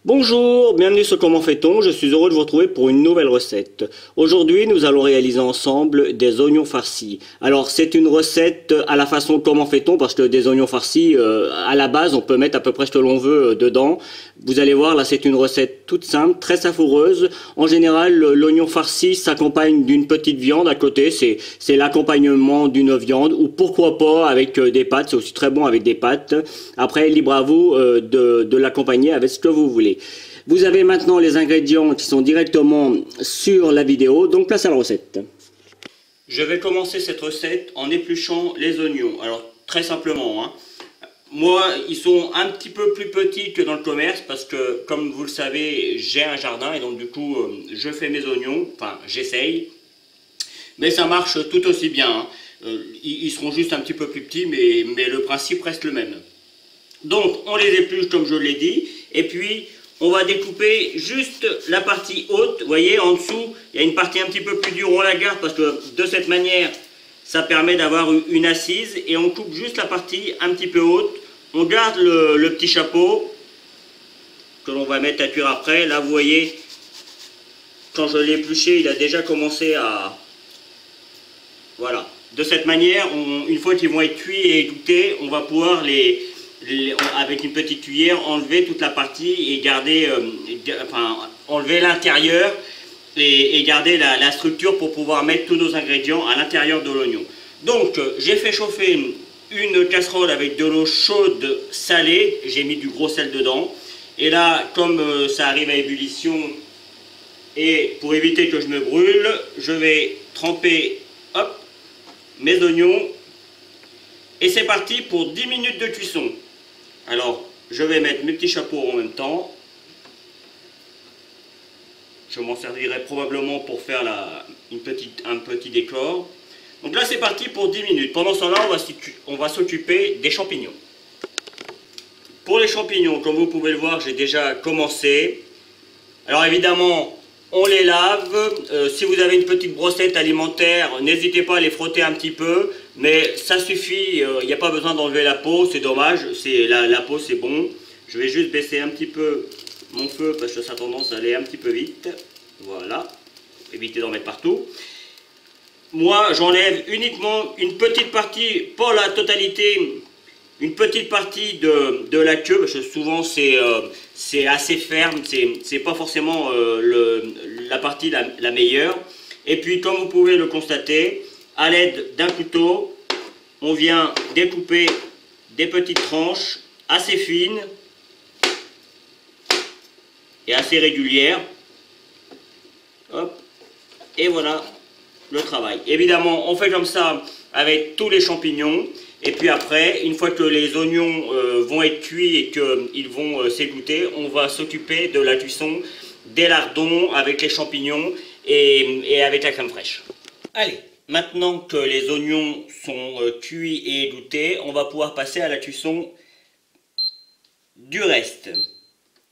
Bonjour, bienvenue sur Comment fait-on, je suis heureux de vous retrouver pour une nouvelle recette. Aujourd'hui, nous allons réaliser ensemble des oignons farcis. Alors, c'est une recette à la façon Comment fait-on, parce que des oignons farcis, à la base, on peut mettre à peu près ce que l'on veut dedans. Vous allez voir, là, c'est une recette toute simple, très savoureuse. En général, l'oignon farci s'accompagne d'une petite viande à côté, c'est l'accompagnement d'une viande, ou pourquoi pas avec des pâtes, c'est aussi très bon avec des pâtes. Après, libre à vous de l'accompagner avec ce que vous voulez. Vous avez maintenant les ingrédients qui sont directement sur la vidéo, donc place à la recette. Je vais commencer cette recette en épluchant les oignons. Alors très simplement, hein. Moi ils sont un petit peu plus petits que dans le commerce parce que comme vous le savez j'ai un jardin et donc du coup je fais mes oignons, enfin j'essaye. Mais ça marche tout aussi bien, hein. Ils seront juste un petit peu plus petits mais le principe reste le même. Donc on les épluche comme je l'ai dit et puis on va découper juste la partie haute. Vous voyez, en dessous, il y a une partie un petit peu plus dure. On la garde parce que de cette manière, ça permet d'avoir une assise. Et on coupe juste la partie un petit peu haute. On garde le petit chapeau que l'on va mettre à cuire après. Là, vous voyez, quand je l'ai épluché, il a déjà commencé à... Voilà. De cette manière, une fois qu'ils vont être cuits et égouttés, on va pouvoir avec une petite cuillère enlever toute la partie et garder enlever l'intérieur et garder la structure pour pouvoir mettre tous nos ingrédients à l'intérieur de l'oignon. Donc j'ai fait chauffer une casserole avec de l'eau chaude salée, j'ai mis du gros sel dedans et là comme ça arrive à ébullition et pour éviter que je me brûle, je vais tremper hop, mes oignons et c'est parti pour 10 minutes de cuisson. Alors, je vais mettre mes petits chapeaux en même temps. Je m'en servirai probablement pour faire un petit décor. Donc là, c'est parti pour 10 minutes. Pendant ce temps-là, on va s'occuper des champignons. Pour les champignons, comme vous pouvez le voir, j'ai déjà commencé. Alors évidemment, on les lave. Si vous avez une petite brossette alimentaire, n'hésitez pas à les frotter un petit peu. Mais ça suffit, il n'y a pas besoin d'enlever la peau, c'est dommage. La peau, c'est bon. Je vais juste baisser un petit peu mon feu parce que ça a tendance à aller un petit peu vite. Voilà. Évitez d'en mettre partout. Moi, j'enlève uniquement une petite partie, pas la totalité, une petite partie de la queue, parce que souvent c'est assez ferme, c'est pas forcément la partie la meilleure. Et puis comme vous pouvez le constater, à l'aide d'un couteau, on vient découper des petites tranches assez fines et assez régulières. Hop, et voilà le travail. Évidemment, on fait comme ça avec tous les champignons. Et puis après, une fois que les oignons vont être cuits et qu'ils vont s'égoutter, on va s'occuper de la cuisson des lardons avec les champignons et avec la crème fraîche. Allez, maintenant que les oignons sont cuits et égouttés, on va pouvoir passer à la cuisson du reste.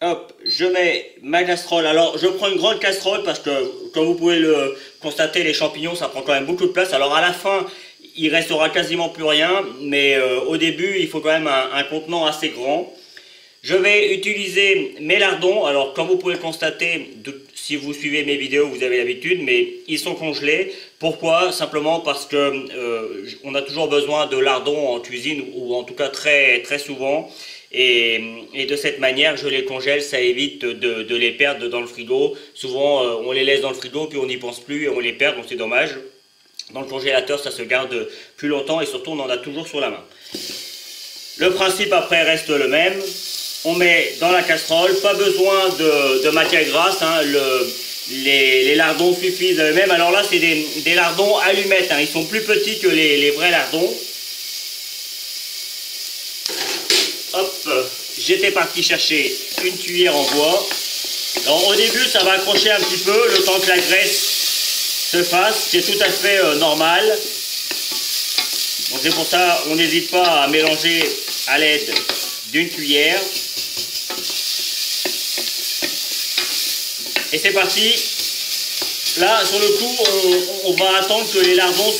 Hop, je mets ma casserole. Alors, je prends une grande casserole parce que, comme vous pouvez le constater, les champignons, ça prend quand même beaucoup de place. Alors, à la fin, il restera quasiment plus rien, mais au début, il faut quand même un contenant assez grand. Je vais utiliser mes lardons. Alors, comme vous pouvez le constater, si vous suivez mes vidéos, vous avez l'habitude, mais ils sont congelés. Pourquoi? Simplement parce que on a toujours besoin de lardons en cuisine, ou en tout cas très, très souvent. Et de cette manière, je les congèle, ça évite de les perdre dans le frigo. Souvent, on les laisse dans le frigo, puis on n'y pense plus et on les perd, donc c'est dommage. Dans le congélateur, ça se garde plus longtemps et surtout, on en a toujours sur la main. Le principe après reste le même. On met dans la casserole, pas besoin de matière grasse, hein, les lardons suffisent eux-mêmes. Alors là, c'est des lardons allumettes, hein, ils sont plus petits que les vrais lardons. Hop, j'étais parti chercher une cuillère en bois. Alors au début, ça va accrocher un petit peu, le temps que la graisse se fasse, c'est tout à fait normal. Donc c'est pour ça, on n'hésite pas à mélanger à l'aide d'une cuillère. Et c'est parti. Là, sur le coup, on va attendre que les lardons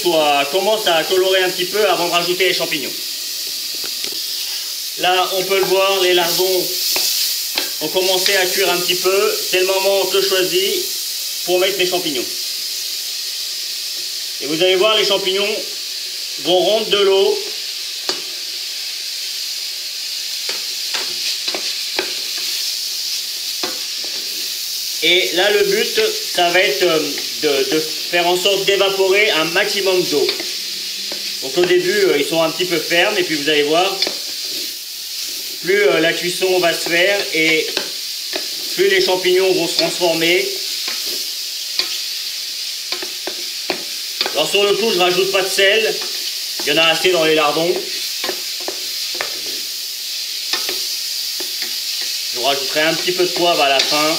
commencent à colorer un petit peu avant de rajouter les champignons. Là, on peut le voir, les lardons ont commencé à cuire un petit peu. C'est le moment que je choisis pour mettre mes champignons. Et vous allez voir, les champignons vont rendre de l'eau. Et là, le but, ça va être de faire en sorte d'évaporer un maximum d'eau. Donc au début, ils sont un petit peu fermes, et puis vous allez voir, plus la cuisson va se faire, et plus les champignons vont se transformer. Alors sur le coup, je rajoute pas de sel, il y en a assez dans les lardons. Je rajouterai un petit peu de poivre à la fin.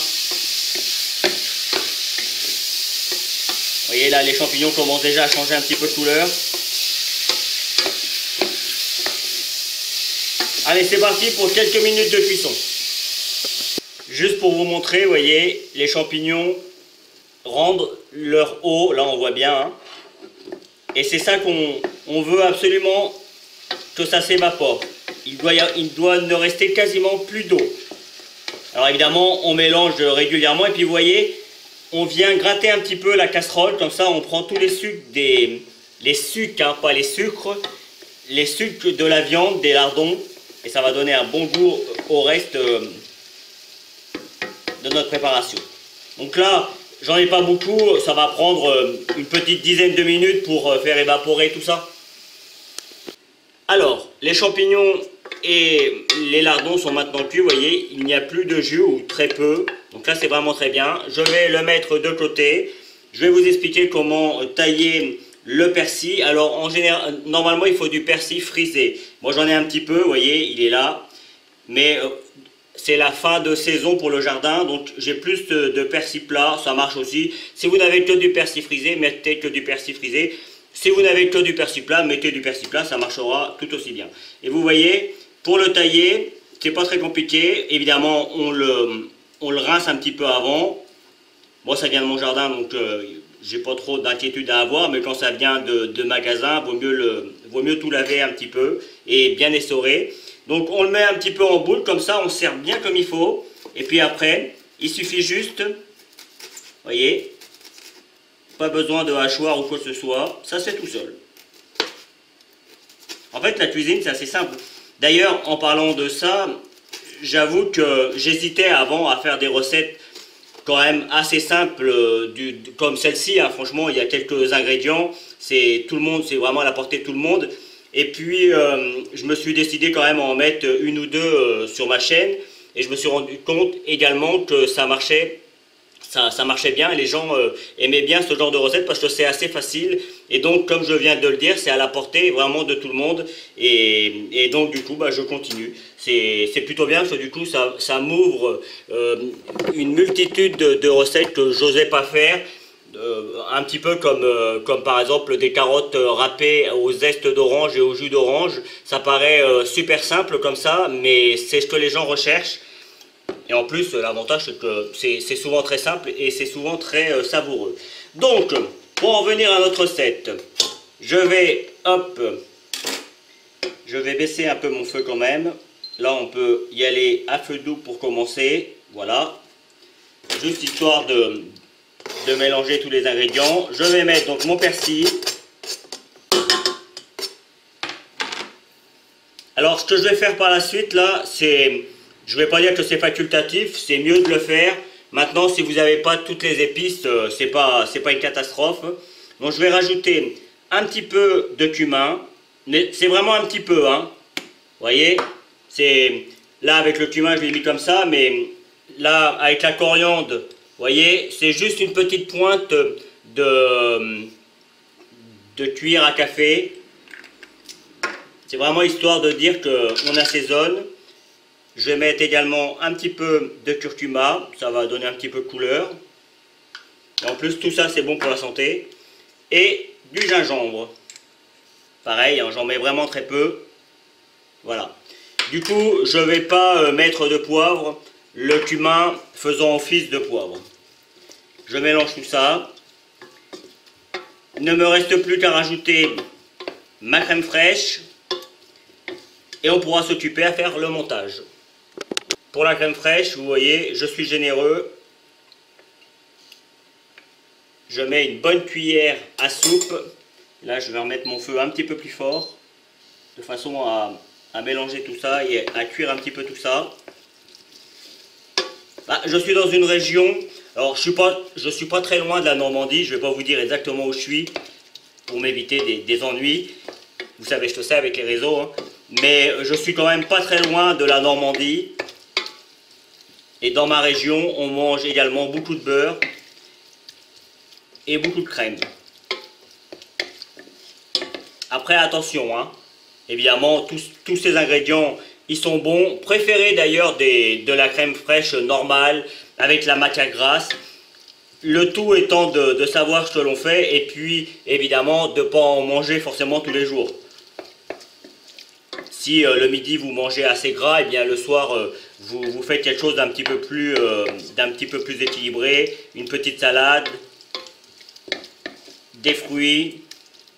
Vous voyez là, les champignons commencent déjà à changer un petit peu de couleur. Allez, c'est parti pour quelques minutes de cuisson. Juste pour vous montrer, vous voyez, les champignons rendent leur eau, là on voit bien, hein. Et c'est ça qu'on veut absolument que ça s'évapore. Il doit ne rester quasiment plus d'eau. Alors évidemment, on mélange régulièrement, et puis vous voyez, on vient gratter un petit peu la casserole, comme ça on prend tous les sucres, les sucres, hein, pas les sucres, les sucres de la viande, des lardons, et ça va donner un bon goût au reste de notre préparation. Donc là, j'en ai pas beaucoup, ça va prendre une petite dizaine de minutes pour faire évaporer tout ça. Alors, les champignons et les lardons sont maintenant cuits, vous voyez, il n'y a plus de jus ou très peu. Donc là, c'est vraiment très bien. Je vais le mettre de côté. Je vais vous expliquer comment tailler le persil. Alors, en général, normalement, il faut du persil frisé. Moi, j'en ai un petit peu, vous voyez, il est là. Mais c'est la fin de saison pour le jardin, donc j'ai plus de persil plat, ça marche aussi. Si vous n'avez que du persil frisé, mettez que du persil frisé. Si vous n'avez que du persil plat, mettez du persil plat, ça marchera tout aussi bien. Et vous voyez, pour le tailler, c'est pas très compliqué. Évidemment, on le rince un petit peu avant. Moi, ça vient de mon jardin, donc j'ai pas trop d'inquiétude à avoir. Mais quand ça vient de magasin, vaut mieux tout laver un petit peu et bien essorer. Donc, on le met un petit peu en boule, comme ça, on sert bien comme il faut. Et puis après, il suffit juste, vous voyez, pas besoin de hachoir ou quoi que ce soit, ça c'est tout seul. En fait, la cuisine, c'est assez simple. D'ailleurs, en parlant de ça, j'avoue que j'hésitais avant à faire des recettes quand même assez simples, comme celle-ci, hein. Franchement, il y a quelques ingrédients, c'est tout le monde, c'est vraiment à la portée de tout le monde. Et puis, je me suis décidé quand même à en mettre une ou deux sur ma chaîne, et je me suis rendu compte également que ça marchait bien, et les gens aimaient bien ce genre de recette parce que c'est assez facile, et donc comme je viens de le dire, c'est à la portée vraiment de tout le monde, et donc du coup bah, je continue. C'est plutôt bien parce que du coup ça m'ouvre une multitude de recettes que j'osais pas faire, un petit peu comme par exemple des carottes râpées au zeste d'orange et au jus d'orange. Ça paraît super simple comme ça, mais c'est ce que les gens recherchent. Et en plus, l'avantage, c'est que c'est souvent très simple et c'est souvent très savoureux. Donc, pour en venir à notre recette, je vais baisser un peu mon feu quand même. Là, on peut y aller à feu doux pour commencer. Voilà. Juste histoire de mélanger tous les ingrédients. Je vais mettre donc mon persil. Alors, ce que je vais faire par la suite, là, c'est... Je ne vais pas dire que c'est facultatif, c'est mieux de le faire. Maintenant, si vous n'avez pas toutes les épices, c'est pas une catastrophe. Donc, je vais rajouter un petit peu de cumin. C'est vraiment un petit peu, hein. Vous voyez, là, avec le cumin, je l'ai mis comme ça, mais là, avec la coriandre, vous voyez, c'est juste une petite pointe de cuillère à café. C'est vraiment histoire de dire qu'on assaisonne. Je vais mettre également un petit peu de curcuma, ça va donner un petit peu de couleur. Et en plus, tout ça, c'est bon pour la santé. Et du gingembre. Pareil, hein, j'en mets vraiment très peu. Voilà. Du coup, je ne vais pas mettre de poivre, le cumin faisant office de poivre. Je mélange tout ça. Il ne me reste plus qu'à rajouter ma crème fraîche. Et on pourra s'occuper à faire le montage. Pour la crème fraîche, vous voyez, je suis généreux. Je mets une bonne cuillère à soupe. Là, je vais remettre mon feu un petit peu plus fort, de façon à mélanger tout ça et à cuire un petit peu tout ça. Bah, je suis dans une région, alors je suis pas très loin de la Normandie, je vais pas vous dire exactement où je suis, pour m'éviter des ennuis. Vous savez, je te sais avec les réseaux, hein. Mais je suis quand même pas très loin de la Normandie. Et dans ma région, on mange également beaucoup de beurre et beaucoup de crème. Après, attention, hein. Évidemment, tous ces ingrédients, ils sont bons. Préférez d'ailleurs de la crème fraîche normale, avec la matière grasse. Le tout étant de savoir ce que l'on fait, et puis, évidemment, de ne pas en manger forcément tous les jours. Si le midi, vous mangez assez gras, et bien le soir, vous faites quelque chose d'un petit peu plus équilibré. Une petite salade, des fruits.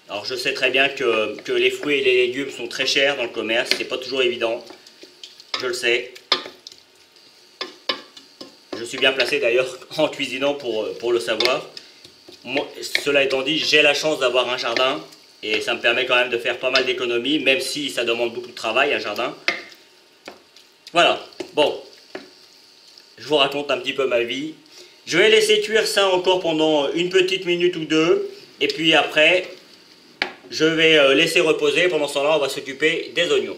Alors je sais très bien que les fruits et les légumes sont très chers dans le commerce, c'est pas toujours évident, je le sais. Je suis bien placé d'ailleurs en cuisinant pour le savoir. Moi, cela étant dit, j'ai la chance d'avoir un jardin et ça me permet quand même de faire pas mal d'économies, même si ça demande beaucoup de travail, un jardin. Voilà, bon, je vous raconte un petit peu ma vie. Je vais laisser cuire ça encore pendant une petite minute ou deux, et puis après, je vais laisser reposer. Pendant ce temps-là, on va s'occuper des oignons.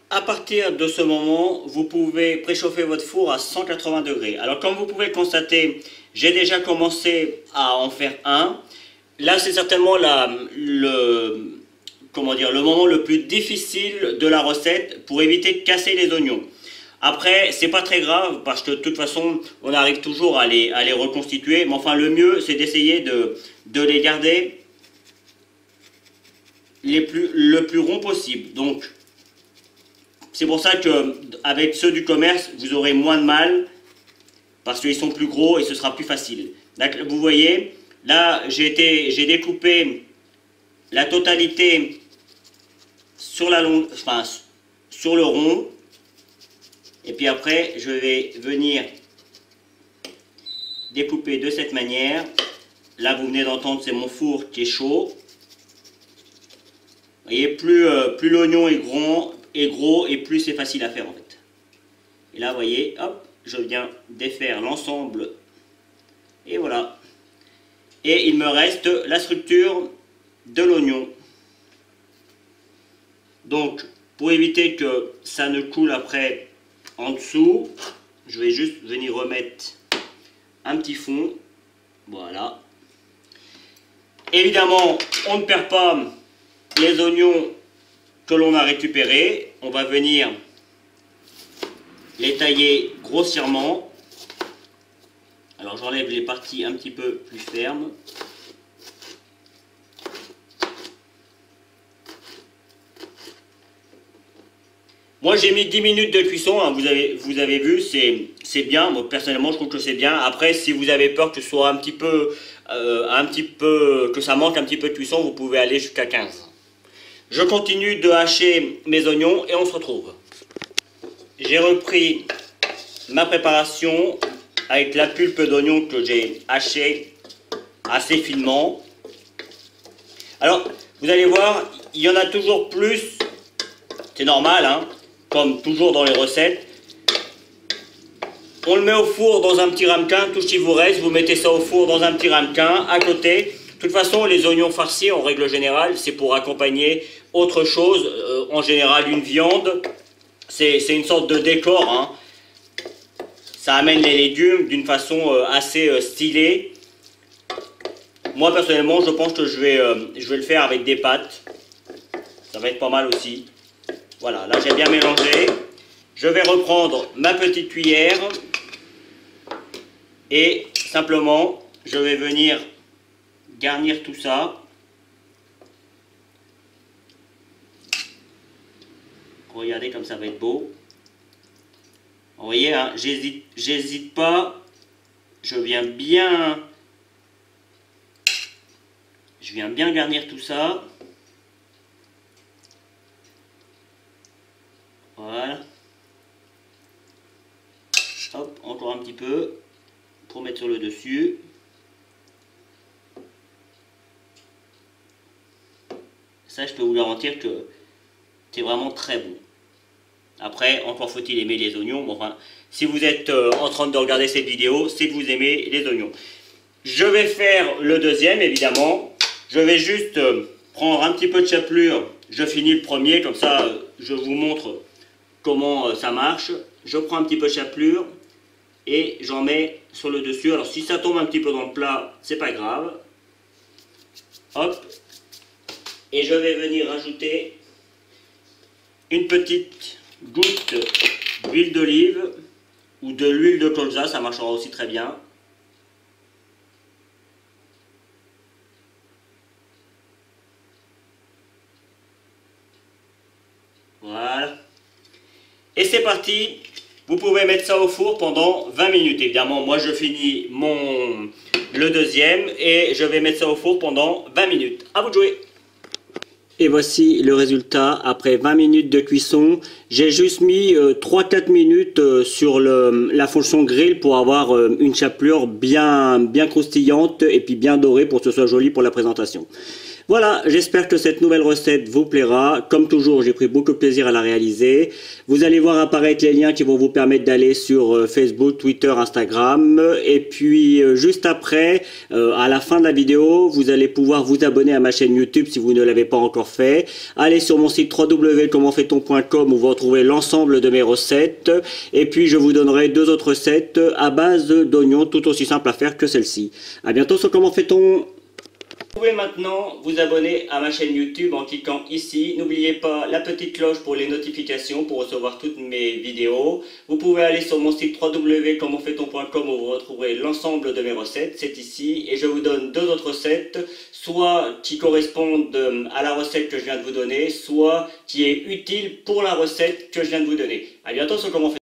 À partir de ce moment, vous pouvez préchauffer votre four à 180 degrés. Alors comme vous pouvez le constater, j'ai déjà commencé à en faire un. Là, c'est certainement le moment le plus difficile de la recette pour éviter de casser les oignons. Après, c'est pas très grave parce que de toute façon, on arrive toujours à les reconstituer. Mais enfin, le mieux, c'est d'essayer de les garder le plus rond possible. Donc, c'est pour ça qu'avec ceux du commerce, vous aurez moins de mal parce qu'ils sont plus gros et ce sera plus facile. Vous voyez, là, j'ai découpé la totalité sur sur le rond. Et puis après, je vais venir découper de cette manière. Là, vous venez d'entendre, c'est mon four qui est chaud. Vous voyez, plus l'oignon est gros et plus c'est facile à faire en fait. Et là, vous voyez, hop, je viens défaire l'ensemble. Et voilà. Et il me reste la structure de l'oignon. Donc, pour éviter que ça ne coule après en dessous, je vais juste venir remettre un petit fond. Voilà. Évidemment, on ne perd pas les oignons que l'on a récupérés. On va venir les tailler grossièrement. Alors j'enlève les parties un petit peu plus fermes. Moi j'ai mis 10 minutes de cuisson, hein, vous avez vu, c'est bien. Moi personnellement je trouve que c'est bien. Après si vous avez peur que ce soit que ça manque un petit peu de cuisson, vous pouvez aller jusqu'à 15. Je continue de hacher mes oignons et on se retrouve. J'ai repris ma préparation avec la pulpe d'oignon que j'ai hachée assez finement. Alors, vous allez voir, il y en a toujours plus. C'est normal, hein, comme toujours dans les recettes. On le met au four dans un petit ramequin, tout ce qui vous reste, vous mettez ça au four dans un petit ramequin à côté. De toute façon, les oignons farcis, en règle générale, c'est pour accompagner autre chose, en général une viande. C'est une sorte de décor, hein. Ça amène les légumes d'une façon assez stylée. Moi, personnellement, je pense que je vais le faire avec des pâtes. Ça va être pas mal aussi. Voilà, là j'ai bien mélangé. Je vais reprendre ma petite cuillère. Et simplement, je vais venir garnir tout ça. Regardez comme ça va être beau. Vous voyez, hein, j'hésite pas. Je viens bien garnir tout ça. Voilà. Hop, encore un petit peu pour mettre sur le dessus. Ça, je peux vous garantir que c'est vraiment très bon. Après, encore faut-il aimer les oignons. Bon, enfin, si vous êtes en train de regarder cette vidéo, c'est que vous aimez les oignons. Je vais faire le deuxième, évidemment. Je vais juste prendre un petit peu de chapelure. Je finis le premier, comme ça, je vous montre comment ça marche. Je prends un petit peu de chapelure et j'en mets sur le dessus. Alors, si ça tombe un petit peu dans le plat, c'est pas grave. Hop. Et je vais venir ajouter une petite goutte d'huile d'olive ou de l'huile de colza, ça marchera aussi très bien. Voilà. Et c'est parti. Vous pouvez mettre ça au four pendant 20 minutes. Évidemment, moi je finis le deuxième et je vais mettre ça au four pendant 20 minutes. À vous de jouer. Et voici le résultat après 20 minutes de cuisson. J'ai juste mis 3-4 minutes sur la fonction grill pour avoir une chapelure bien croustillante et puis bien dorée pour que ce soit joli pour la présentation. Voilà, j'espère que cette nouvelle recette vous plaira. Comme toujours, j'ai pris beaucoup de plaisir à la réaliser. Vous allez voir apparaître les liens qui vont vous permettre d'aller sur Facebook, Twitter, Instagram. Et puis, juste après, à la fin de la vidéo, vous allez pouvoir vous abonner à ma chaîne YouTube si vous ne l'avez pas encore fait. Allez sur mon site www.commentfaiton.com où vous retrouvez l'ensemble de mes recettes. Et puis, je vous donnerai 2 autres recettes à base d'oignons tout aussi simples à faire que celle-ci. À bientôt sur Comment fait-on. Vous pouvez maintenant vous abonner à ma chaîne YouTube en cliquant ici. N'oubliez pas la petite cloche pour les notifications pour recevoir toutes mes vidéos. Vous pouvez aller sur mon site www.commentfaiton.com où vous retrouverez l'ensemble de mes recettes. C'est ici et je vous donne 2 autres recettes, soit qui correspondent à la recette que je viens de vous donner, soit qui est utile pour la recette que je viens de vous donner. A bientôt sur Comment Fait-on.